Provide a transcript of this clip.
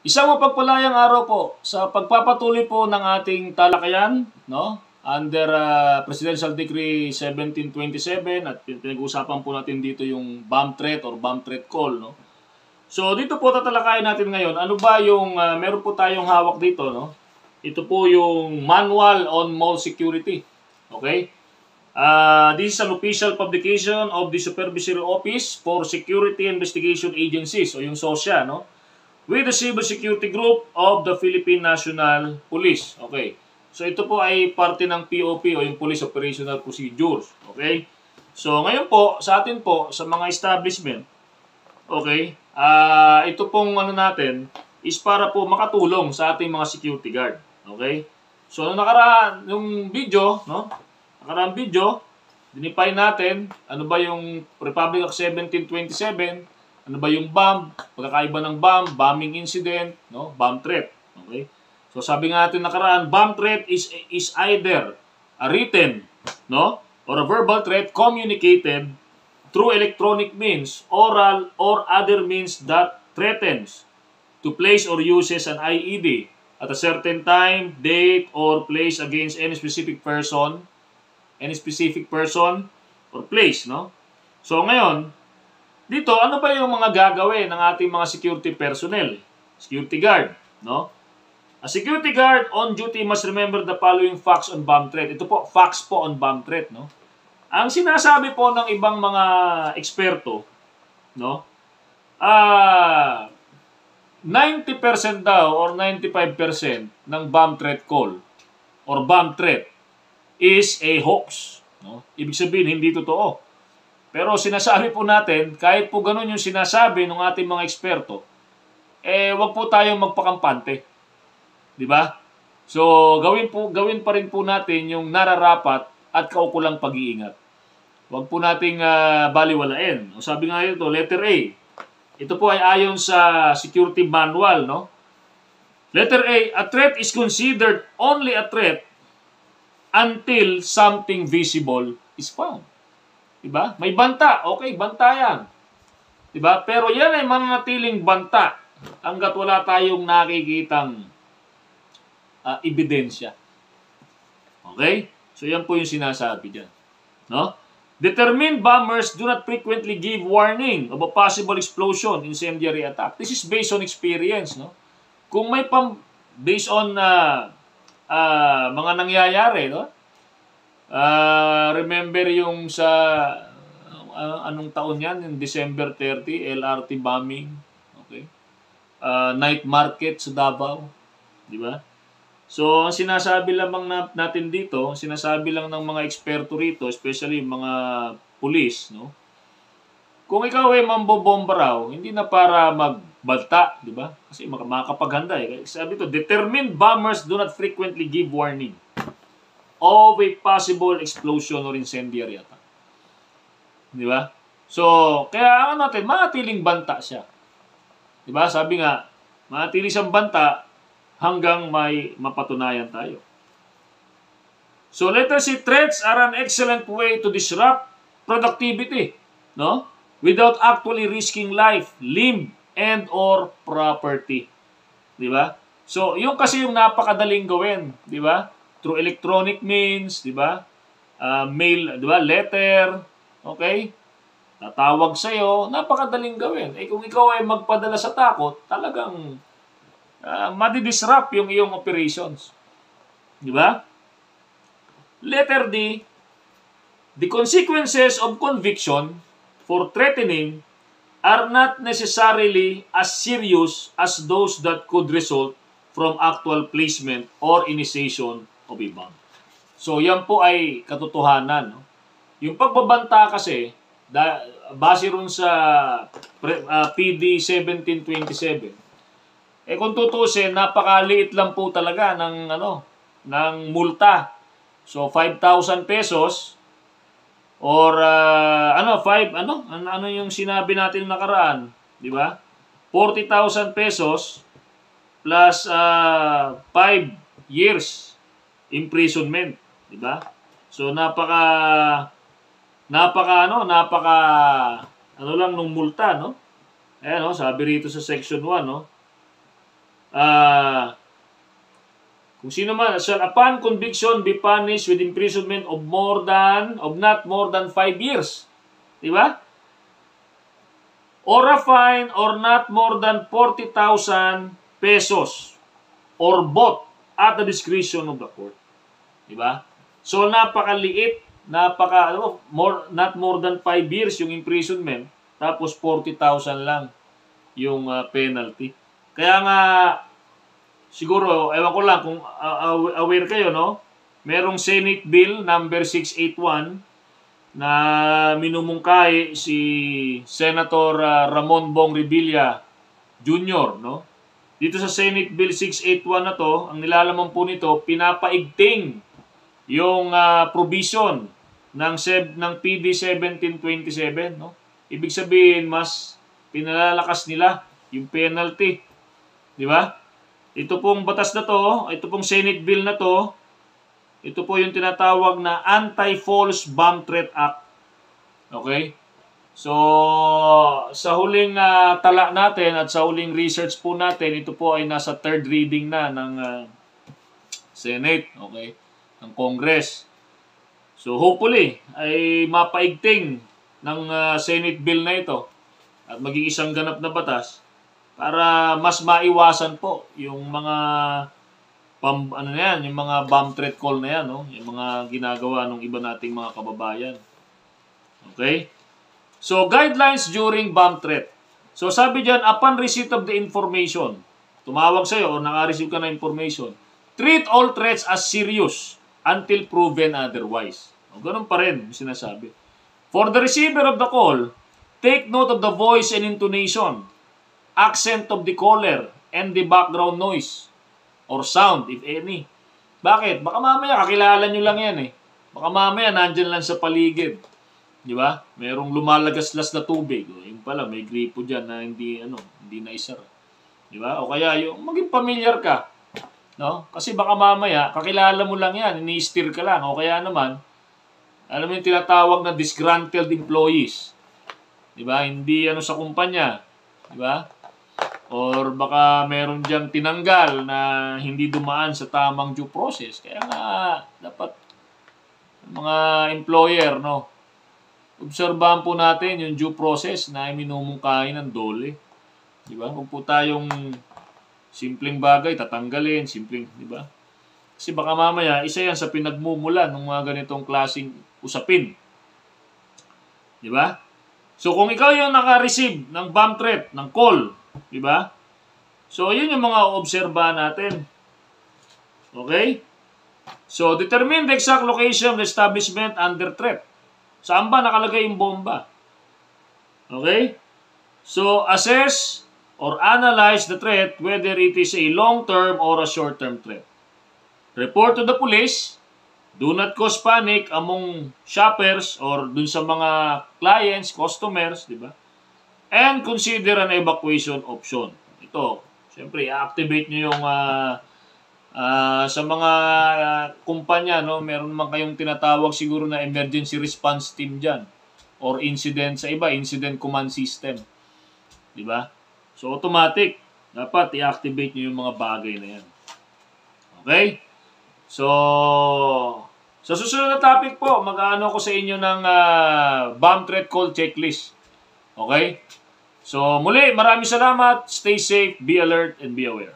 Isang mapagpalayang araw po sa pagpapatuloy po ng ating talakayan, no? Under Presidential Decree 1727 at pinag-uusapan po natin dito yung bomb threat or bomb threat call, no? So dito po tatalakayin natin ngayon, ano ba yung meron po tayong hawak dito, no? Ito po yung Manual on Mall Security. Okay? This is an official publication of the Supervisory Office for Security Investigation Agencies o yung SOSYA, no? With the Civil Security Group of the Philippine National Police. Okay. So ito po ay parte ng POP o yung Police Operational Procedures. Okay. So ngayon po, sa atin po, sa mga establishment, okay, ito pong ano natin is para po makatulong sa ating mga security guard. Okay. So yung video, no? Nakaraang video, dinifine natin ano ba yung Republic Act 1727, ano ba yung bomb, pagkakaiba ng bomb, bombing incident, no? Bomb threat. Okay? So sabi nga natin nakaraan, bomb threat is either a written, no? Or a verbal threat communicated through electronic means, oral or other means that threatens to place or uses an IED at a certain time, date, or place against any specific person or place, no? So ngayon, dito, ano ba yung mga gagawin ng ating mga security personnel? Security guard, no? A security guard on duty must remember the following facts on bomb threat. Ito po, facts po on bomb threat, no? Ang sinasabi po ng ibang mga eksperto, no? 90% daw or 95% ng bomb threat call or bomb threat is a hoax, no? Ibig sabihin, hindi totoo. Pero sinasabi po natin, kahit po ganun yung sinasabi ng ating mga eksperto, wag po tayong magpakampante. Di ba? So, gawin pa rin po natin yung nararapat at kaukulang pag-iingat. Wag po nating baliwalain. O sabi nga ito, letter A. Ito po ay ayon sa security manual, no? Letter A threat is considered only a threat until something visible is found. Diba? May banta. Okay, banta yan. Diba? Pero yan ay mananatiling banta hanggat wala tayong nakikitang ebidensya. Okay? So yan po yung sinasabi dyan. No? Determined bombers do not frequently give warning of a possible explosion, incendiary attack. This is based on experience. No? Kung may based on mga nangyayari, no? Remember yung sa anong taon yan? Yung December 30, LRT bombing. Okay? Night market sa Davao. Di ba? So, ang sinasabi lamang natin dito, sinasabi lang ng mga eksperto rito, especially mga pulis, no? Kung ikaw ay mambobomba raw, hindi na para magbalta, di ba? Kasi makapaghanda eh. Sabi to, determined bombers do not frequently give warning of a possible explosion or incendiary attack. Di ba? So, kaya ano natin, manatiling banta siya. Di ba? Sabi nga, manatiling siyang banta hanggang may mapatunayan tayo. So, letter C, threats are an excellent way to disrupt productivity, no? Without actually risking life, limb, and or property. Di ba? So, yung kasi yung napakadaling gawin, di ba? Through electronic means, di ba? Mail, di ba? Letter, okay? Tatawag sa'yo, napakadaling gawin. Kung ikaw ay magpadala sa takot, talagang madidisrupt yung iyong operations. Di ba? Letter D, the consequences of conviction for threatening are not necessarily as serious as those that could result from actual placement or initiation of a bomb. So, yan po ay katotohanan. No? Yung pagbabanta kasi, base rin sa PD 1727, kung tutusin, napakaliit lang po talaga ng multa. So, 5,000 pesos or ano yung sinabi natin nakaraan, di ba? 40,000 pesos plus 5 years imprisonment, di ba? So napaka ano lang nung multa, no? Ayan, no, sabi rito sa section 1, no? Kung sino man shall upon conviction be punished with imprisonment of not more than 5 years. Di ba? Or a fine or not more than 40,000 pesos or both at the discretion of the court. Di ba? So napakaliit, not more than 5 years yung imprisonment, tapos 40,000 lang yung penalty. Kaya nga siguro, ewan ko lang kung aware kayo, no? Merong Senate Bill number 681 na minumungkahi si Senator Ramon Bong Revilla Jr., no? Dito sa Senate Bill 681 na to, ang nilalaman po nito, pinapaigting yung provision ng PD 1727, no? Ibig sabihin, mas pinalalakas nila yung penalty. Di ba? Ito pong batas na to, ito pong Senate Bill na to, ito po yung tinatawag na Anti-False Bomb Threat Act. Okay? So, sa huling tala natin at sa huling research po natin, ito po ay nasa third reading na ng Senate, okay? Ng Congress. So, hopefully, ay mapaigting ng Senate Bill na ito at maging isang ganap na batas para mas maiwasan po yung mga yung mga bomb threat call na yan, no? Yung mga ginagawa ng iba nating mga kababayan. Okay? So, guidelines during bomb threat. So, sabi diyan, upon receipt of the information, tumawag sa'yo o naka-receive ka na information, treat all threats as serious until proven otherwise. O, ganun pa rin yung sinasabi. For the receiver of the call, take note of the voice and intonation, accent of the caller, and the background noise or sound, if any. Bakit? Baka mamaya, kakilala nyo lang yan eh. Baka mamaya, nandyan lang sa paligid. Di ba? Merong lumalagaslas na tubig. Yung pala, may gripo dyan na hindi naisara. Di ba? O kaya, yung maging familiar ka. No? Kasi baka mamaya, kakilala mo lang yan, ini-steer ka lang. O kaya naman, alam mo yung tinatawag na disgruntled employees. Di ba? Hindi sa kumpanya. Di ba? Or baka meron diyang tinanggal na hindi dumaan sa tamang due process. Kaya nga, dapat mga employer, no? Obserbahan po natin yung due process na minumungkahi ng DOLE. Di ba? Kung po tayong simpleng bagay, tatanggalin, di ba? Kasi baka mamaya, isa yan sa pinagmumulan ng mga ganitong klaseng usapin. Di ba? So, kung ikaw yung naka-receive ng bomb threat, ng call, di ba? So, yun yung mga obserbahan natin. Okay? So, determine the exact location of the establishment under threat. Saan ba nakalagay yung bomba? Okay? So, assess or analyze the threat whether it is a long-term or a short-term threat. Report to the police. Do not cause panic among shoppers or dun sa mga clients, customers, di ba? And consider an evacuation option. Ito, siyempre, i-activate nyo yung sa mga kumpanya, no? Meron naman kayong tinatawag siguro na emergency response team dyan. Or incident, sa iba, incident command system. Di ba? So, automatic. Dapat i-activate nyo yung mga bagay na yan. Okay? So, sa susunod na topic po, mag-aano ko sa inyo ng bomb threat call checklist. Okay? So, muli, maraming salamat. Stay safe, be alert, and be aware.